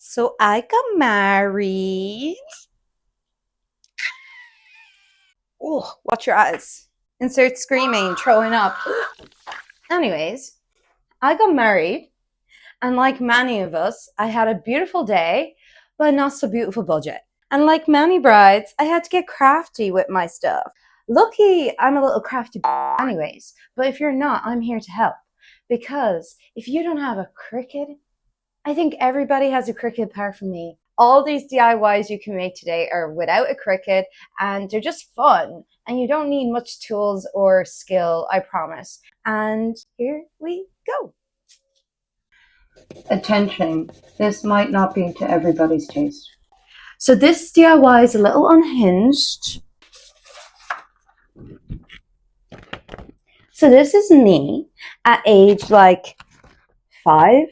So I got married. Oh, watch your eyes. Insert screaming, throwing up. Anyways, I got married, and like many of us, I had a beautiful day, but not so beautiful budget. And like many brides, I had to get crafty with my stuff. Lucky I'm a little crafty anyways, but if you're not, I'm here to help. Because if you don't have a Cricut, I think everybody has a Cricut apart from me. All these DIYs you can make today are without a Cricut, and they're just fun, and you don't need much tools or skill, I promise. And here we go. Attention, this might not be to everybody's taste. So this DIY is a little unhinged. So this is me at age like 5.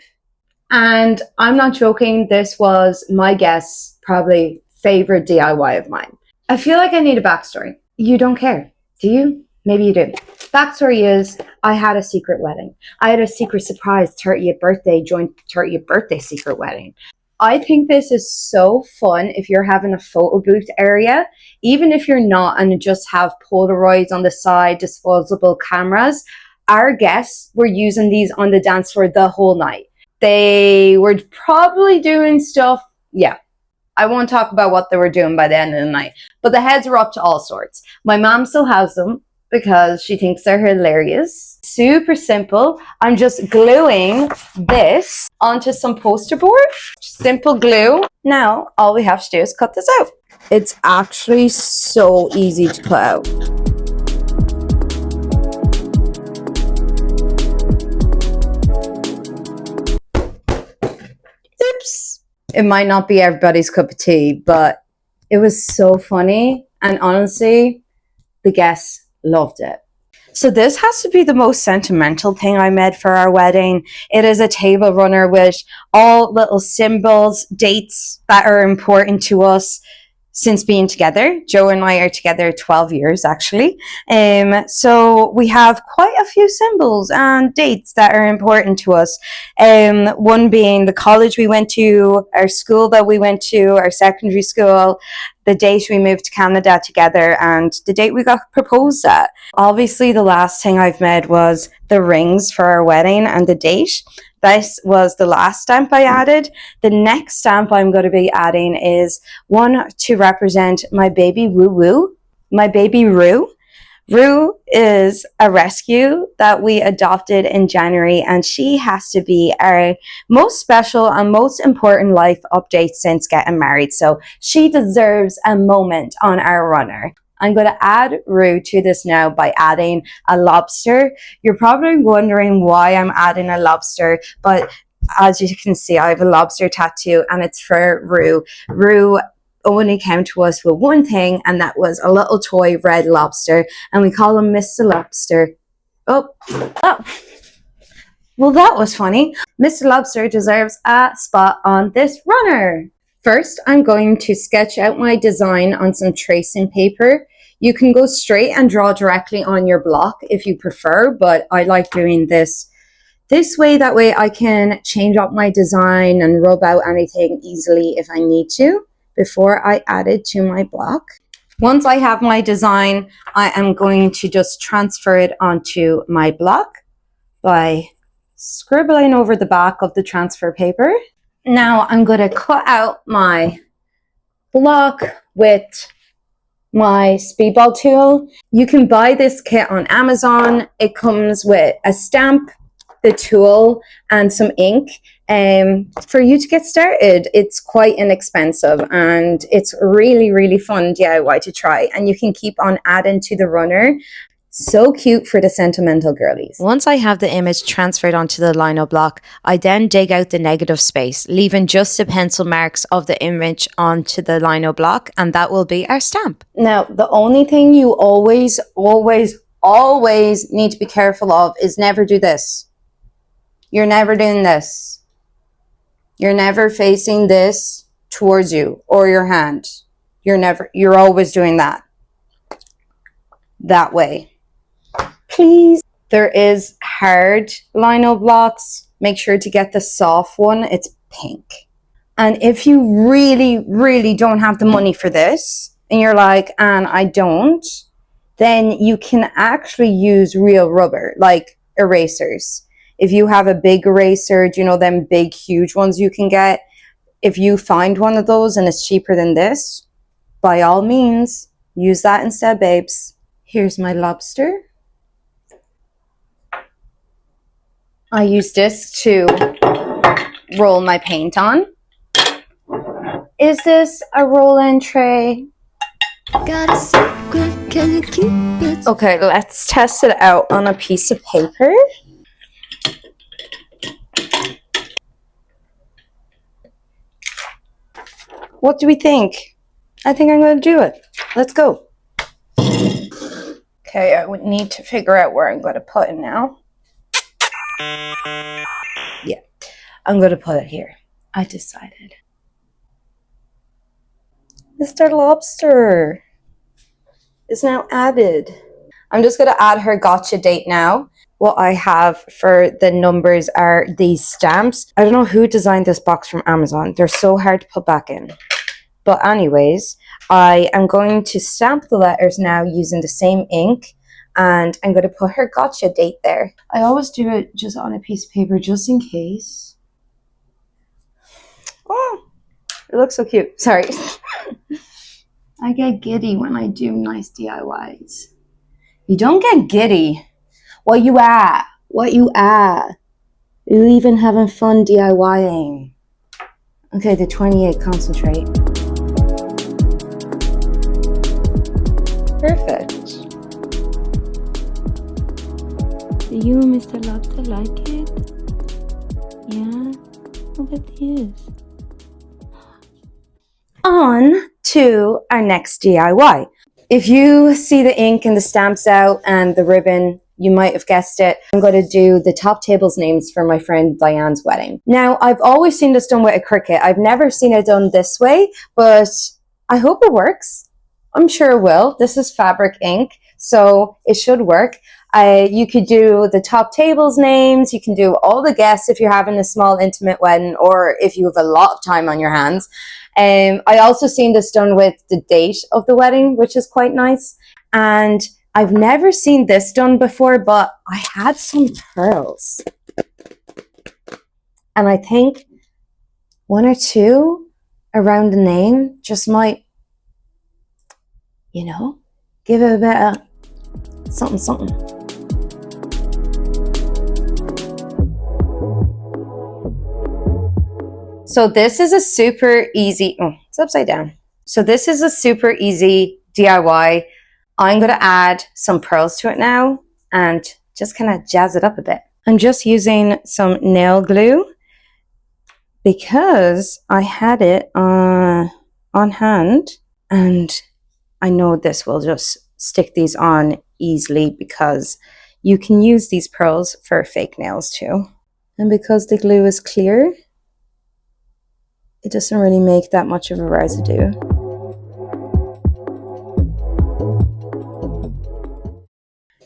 And I'm not joking, this was my guess, probably favorite DIY of mine. I feel like I need a backstory. You don't care, do you? Maybe you do. Backstory is, I had a secret wedding. I had a secret surprise 30th birthday, joint 30th birthday secret wedding. I think this is so fun if you're having a photo booth area, even if you're not and just have Polaroids on the side, disposable cameras. Our guests were using these on the dance floor the whole night. They were probably doing stuff, yeah. I won't talk about what they were doing by the end of the night, but the heads were up to all sorts. My mom still has them because she thinks they're hilarious. Super simple. I'm just gluing this onto some poster board. Simple glue. Now, all we have to do is cut this out. It's actually so easy to cut out. Oops. It might not be everybody's cup of tea, but it was so funny. And honestly, the guests loved it. So this has to be the most sentimental thing I made for our wedding. It is a table runner with all little symbols, dates that are important to us since being together. Joe and I are together 12 years actually. So we have quite a few symbols and dates that are important to us. One being the college we went to, our school that we went to, our secondary school, the date we moved to Canada together, and the date we got proposed at. Obviously, the last thing I've made was the rings for our wedding and the date. This was the last stamp I added. The next stamp I'm going to be adding is one to represent my baby Woo Woo, my baby Rue. Rue is a rescue that we adopted in January, and she has to be our most special and most important life update since getting married. So she deserves a moment on our runner. I'm going to add Rue to this now by adding a lobster. You're probably wondering why I'm adding a lobster, but as you can see, I have a lobster tattoo and it's for Rue. Rue only came to us with one thing, and that was a little toy red lobster, and we call him Mr. Lobster. Oh, well, that was funny. Mr. Lobster deserves a spot on this runner. First, I'm going to sketch out my design on some tracing paper. You can go straight and draw directly on your block if you prefer, but I like doing this way. That way I can change up my design and rub out anything easily if I need to before I add it to my block. Once I have my design, I am going to just transfer it onto my block by scribbling over the back of the transfer paper. Now I'm going to cut out my block with my speedball tool. You can buy this kit on Amazon. It comes with a stamp, the tool, and some ink. For you to get started, it's quite inexpensive and it's really, really fun DIY to try, and you can keep on adding to the runner. So cute for the sentimental girlies. Once I have the image transferred onto the lino block, I then dig out the negative space, leaving just the pencil marks of the image onto the lino block, and that will be our stamp. Now, the only thing you always need to be careful of is never do this. You're never doing this. You're never facing this towards you or your hand. You're always doing that way. Please. There is hard lino blocks. Make sure to get the soft one. It's pink. And if you really, really don't have the money for this, and you're like, and I don't, then you can actually use real rubber, like erasers. If you have a big eraser, do you know them big, huge ones you can get? If you find one of those and it's cheaper than this, by all means, use that instead, babes. Here's my lobster. I use this to roll my paint on. Is this a roll-in tray? Got a secret, can you keep it? Okay, let's test it out on a piece of paper. What do we think? I think I'm going to do it. Let's go. Okay, I would need to figure out where I'm going to put it now. Yeah, I'm going to put it here. I decided. Mr. Lobster is now added. I'm just going to add her gotcha date now. What I have for the numbers are these stamps. I don't know who designed this box from Amazon. They're so hard to put back in. But anyways, I am going to stamp the letters now using the same ink. And I'm going to put her gotcha date there. I always do it just on a piece of paper just in case. Oh, it looks so cute. Sorry. I get giddy when I do nice DIYs. You don't get giddy. What you at? What you at? You even having fun DIYing? Okay, the 28 concentrate. Perfect. Do you and Mr. Lobster like it? Yeah? Look at this. On to our next DIY. If you see the ink and the stamps out and the ribbon, you might have guessed it. I'm going to do the top tables names for my friend Diane's wedding. Now, I've always seen this done with a Cricut. I've never seen it done this way, but I hope it works. I'm sure it will. This is fabric ink, so it should work. You could do the top tables names. You can do all the guests if you're having a small intimate wedding or if you have a lot of time on your hands. I also seen this done with the date of the wedding, which is quite nice. And I've never seen this done before, but I had some pearls. And I think one or two around the name just might, you know, give it a bit of something, something. So this is a super easy, oh, it's upside down. So this is a super easy DIY. I'm going to add some pearls to it now and just kind of jazz it up a bit. I'm just using some nail glue because I had it on hand and I know this will just stick these on easily because you can use these pearls for fake nails too. And because the glue is clear, it doesn't really make that much of a residue.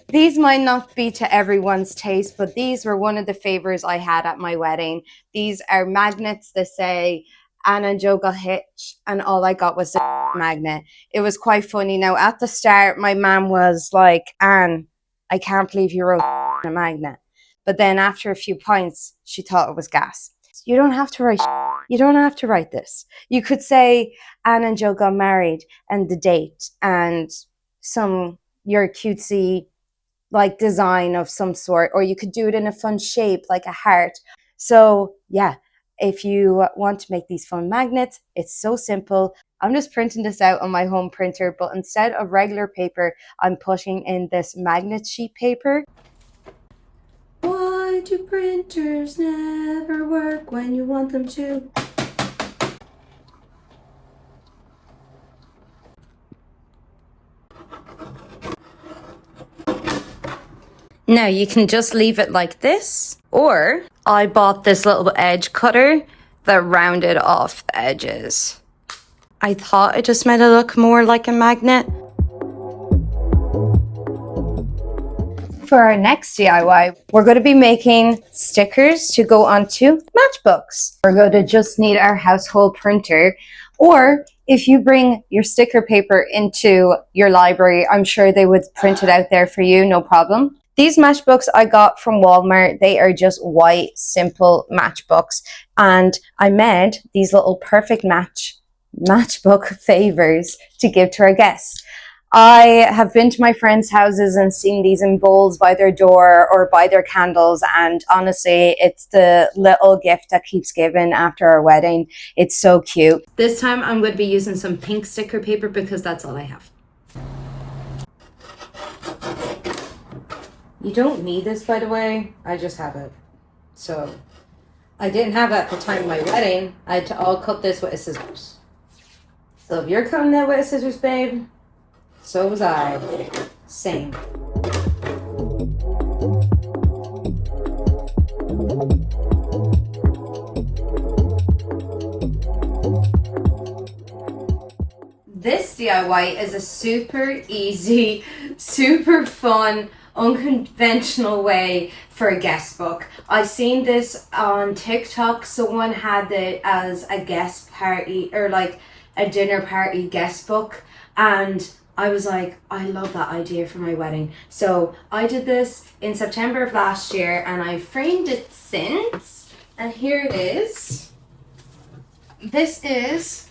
These might not be to everyone's taste, but these were one of the favors I had at my wedding. These are magnets that say Anna and Joe got hitched, and all I got was the magnet. It was quite funny. Now, at the start, my mom was like, Anne, I can't believe you wrote a magnet. But then after a few pints, she thought it was gas. You don't have to write. You don't have to write this. You could say Anne and Joe got married and the date and your cutesy like design of some sort, or you could do it in a fun shape like a heart. So yeah, if you want to make these fun magnets, it's so simple. I'm just printing this out on my home printer, but instead of regular paper, I'm putting in this magnet sheet paper. Why do printers never work when you want them to? Now you can just leave it like this, or I bought this little edge cutter that rounded off the edges. I thought it just made it look more like a magnet. For our next DIY, we're going to be making stickers to go onto matchbooks. We're going to just need our household printer, or if you bring your sticker paper into your library, I'm sure they would print it out there for you, no problem. These matchbooks I got from Walmart. They are just white, simple matchbooks. And I made these little perfect matchbook favors to give to our guests. I have been to my friends' houses and seen these in bowls by their door or by their candles, and honestly, it's the little gift that keeps giving after our wedding. It's so cute. This time I'm going to be using some pink sticker paper because that's all I have. You don't need this, by the way. I just have it. So, I didn't have it at the time of my wedding. I'll cut this with a scissors. So if you're cutting that with a scissors, babe, so was I. Same. This DIY is a super easy, super fun, unconventional way for a guest book. I seen this on TikTok. Someone had it as a guest party or like a dinner party guest book, and I was like, I love that idea for my wedding. So I did this in September of last year and I framed it since. And here it is. This is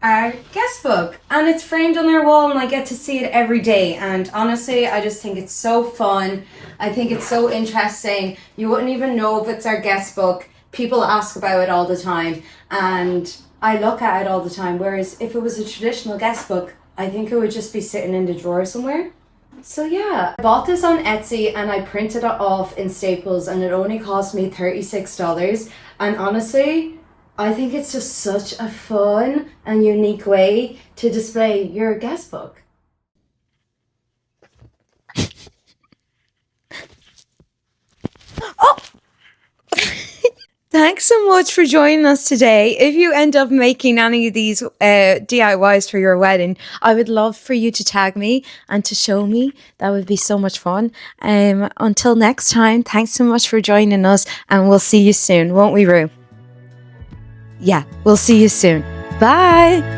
our guest book and it's framed on our wall and I get to see it every day. And honestly, I just think it's so fun. I think it's so interesting. You wouldn't even know if it's our guest book. People ask about it all the time and I look at it all the time. Whereas if it was a traditional guest book, I think it would just be sitting in the drawer somewhere. So yeah, I bought this on Etsy and I printed it off in Staples and it only cost me $36. And honestly, I think it's just such a fun and unique way to display your guest book. Oh! Thanks so much for joining us today. If you end up making any of these DIYs for your wedding, I would love for you to tag me and to show me. That would be so much fun. Until next time, thanks so much for joining us and we'll see you soon, won't we, Rue? Yeah, we'll see you soon. Bye.